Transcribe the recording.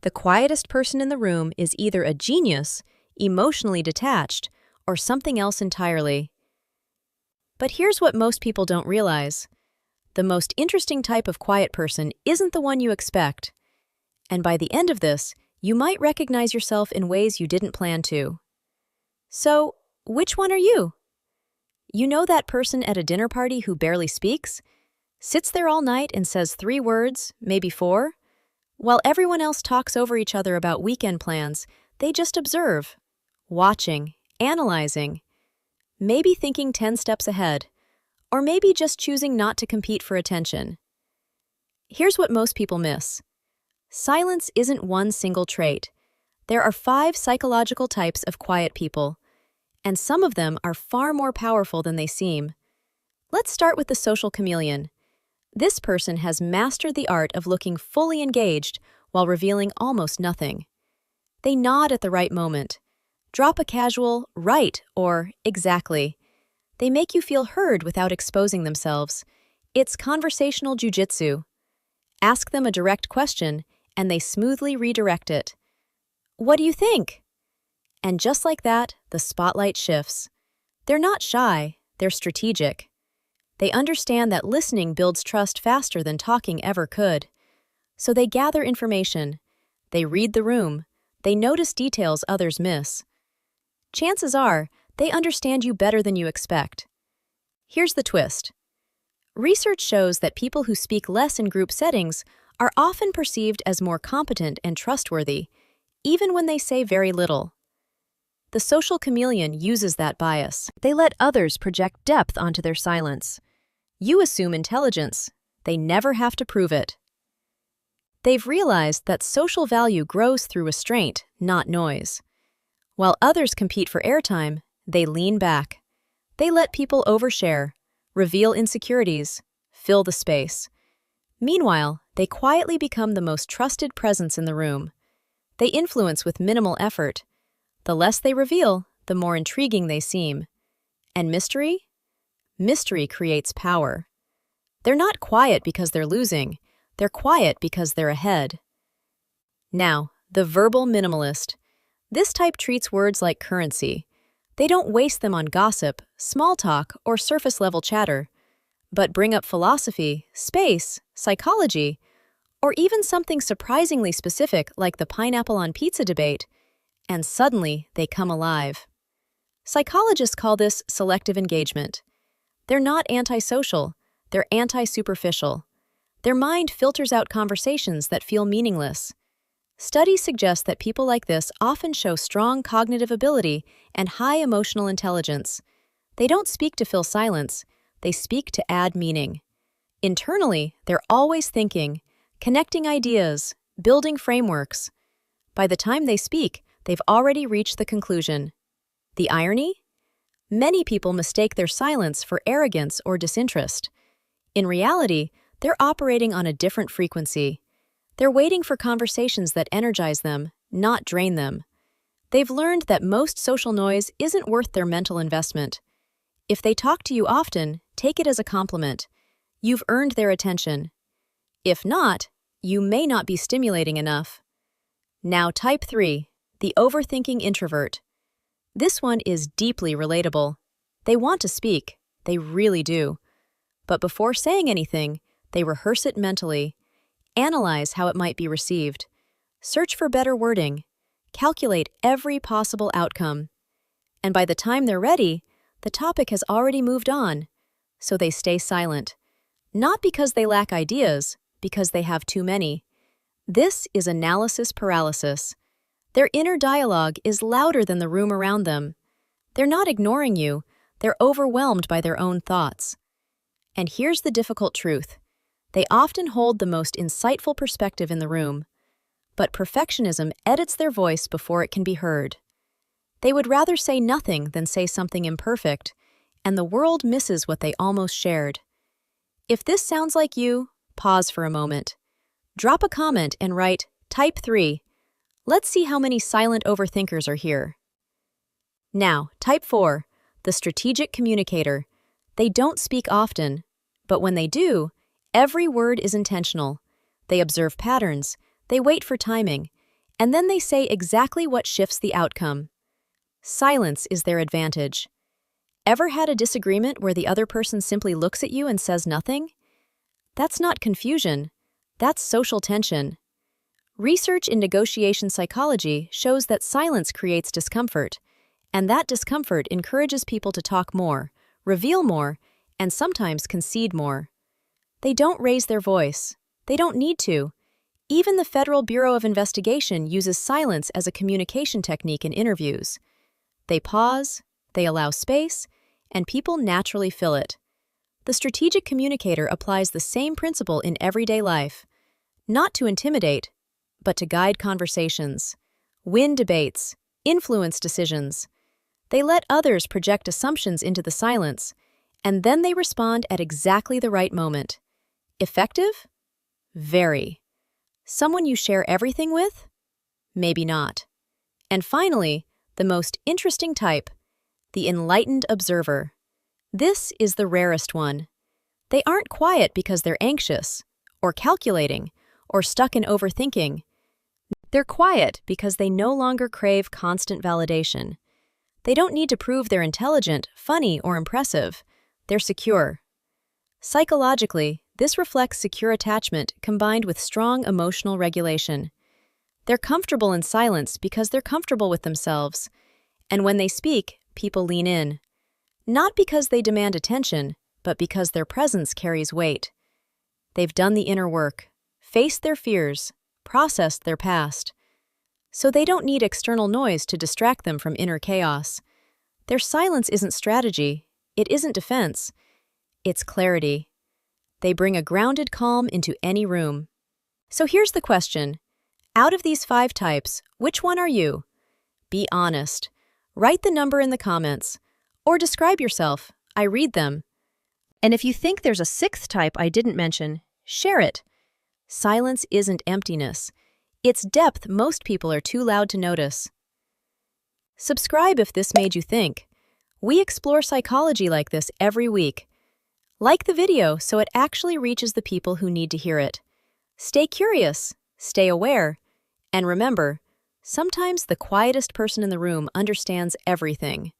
The quietest person in the room is either a genius, emotionally detached, or something else entirely. But here's what most people don't realize. The most interesting type of quiet person isn't the one you expect. And by the end of this, you might recognize yourself in ways you didn't plan to. So, which one are you? You know that person at a dinner party who barely speaks? Sits there all night and says 3 words, maybe 4? While everyone else talks over each other about weekend plans, they just observe, watching, analyzing, maybe thinking 10 steps ahead, or maybe just choosing not to compete for attention. Here's what most people miss. Silence isn't one single trait. There are 5 psychological types of quiet people, and some of them are far more powerful than they seem. Let's start with the social chameleon. This person has mastered the art of looking fully engaged while revealing almost nothing. They nod at the right moment, drop a casual "right" or "exactly." They make you feel heard without exposing themselves. It's conversational jujitsu. Ask them a direct question, and they smoothly redirect it. "What do you think?" And just like that, the spotlight shifts. They're not shy, they're strategic. They understand that listening builds trust faster than talking ever could. So they gather information, they read the room, they notice details others miss. Chances are, they understand you better than you expect. Here's the twist. Research shows that people who speak less in group settings are often perceived as more competent and trustworthy, even when they say very little. The social chameleon uses that bias. They let others project depth onto their silence. You assume intelligence. They never have to prove it. They've realized that social value grows through restraint, not noise. While others compete for airtime, they lean back. They let people overshare, reveal insecurities, fill the space. Meanwhile, they quietly become the most trusted presence in the room. They influence with minimal effort. The less they reveal, the more intriguing they seem. And mystery? Mystery creates power. They're not quiet because they're losing. They're quiet because they're ahead. Now, the verbal minimalist. This type treats words like currency. They don't waste them on gossip, small talk, or surface-level chatter, but bring up philosophy, space, psychology, or even something surprisingly specific like the pineapple on pizza debate, and suddenly they come alive. Psychologists call this selective engagement. They're not antisocial, they're anti-superficial. Their mind filters out conversations that feel meaningless. Studies suggest that people like this often show strong cognitive ability and high emotional intelligence. They don't speak to fill silence, they speak to add meaning. Internally, they're always thinking, connecting ideas, building frameworks. By the time they speak, they've already reached the conclusion. The irony? Many people mistake their silence for arrogance or disinterest. In reality, they're operating on a different frequency. They're waiting for conversations that energize them, not drain them. They've learned that most social noise isn't worth their mental investment. If they talk to you often, take it as a compliment. You've earned their attention. If not, you may not be stimulating enough. Now, type 3, the overthinking introvert. This one is deeply relatable. They want to speak, they really do. But before saying anything, they rehearse it mentally, analyze how it might be received, search for better wording, calculate every possible outcome. And by the time they're ready, the topic has already moved on, so they stay silent. Not because they lack ideas, because they have too many. This is analysis paralysis. Their inner dialogue is louder than the room around them. They're not ignoring you, they're overwhelmed by their own thoughts. And here's the difficult truth. They often hold the most insightful perspective in the room, but perfectionism edits their voice before it can be heard. They would rather say nothing than say something imperfect, and the world misses what they almost shared. If this sounds like you, pause for a moment. Drop a comment and write, type 3. Let's see how many silent overthinkers are here. Now, type 4, the strategic communicator. They don't speak often, but when they do, every word is intentional. They observe patterns, they wait for timing, And then they say exactly what shifts the outcome. Silence is their advantage. Ever had a disagreement where the other person simply looks at you and says nothing? That's not confusion. That's social tension. Research in negotiation psychology shows that silence creates discomfort, and that discomfort encourages people to talk more, reveal more, and sometimes concede more. They don't raise their voice. They don't need to. Even the Federal Bureau of Investigation uses silence as a communication technique in interviews. They pause, they allow space, and people naturally fill it. The strategic communicator applies the same principle in everyday life, not to intimidate, but to guide conversations, win debates, influence decisions. They let others project assumptions into the silence, and then they respond at exactly the right moment. Effective? Very. Someone you share everything with? Maybe not. And finally, the most interesting type, the enlightened observer. This is the rarest one. They aren't quiet because they're anxious, or calculating, or stuck in overthinking. They're quiet because they no longer crave constant validation. They don't need to prove they're intelligent, funny, or impressive. They're secure. Psychologically, this reflects secure attachment combined with strong emotional regulation. They're comfortable in silence because they're comfortable with themselves. And when they speak, people lean in. Not because they demand attention, but because their presence carries weight. They've done the inner work, faced their fears, processed their past. So they don't need external noise to distract them from inner chaos. Their silence isn't strategy, it isn't defense, it's clarity. They bring a grounded calm into any room. So here's the question. Out of these 5 types, which one are you? Be honest. Write the number in the comments. Or describe yourself. I read them. And if you think there's a 6th type I didn't mention, share it. Silence isn't emptiness. It's depth most people are too loud to notice. Subscribe if this made you think. We explore psychology like this every week. Like the video so it actually reaches the people who need to hear it. Stay curious, stay aware, and remember, sometimes the quietest person in the room understands everything.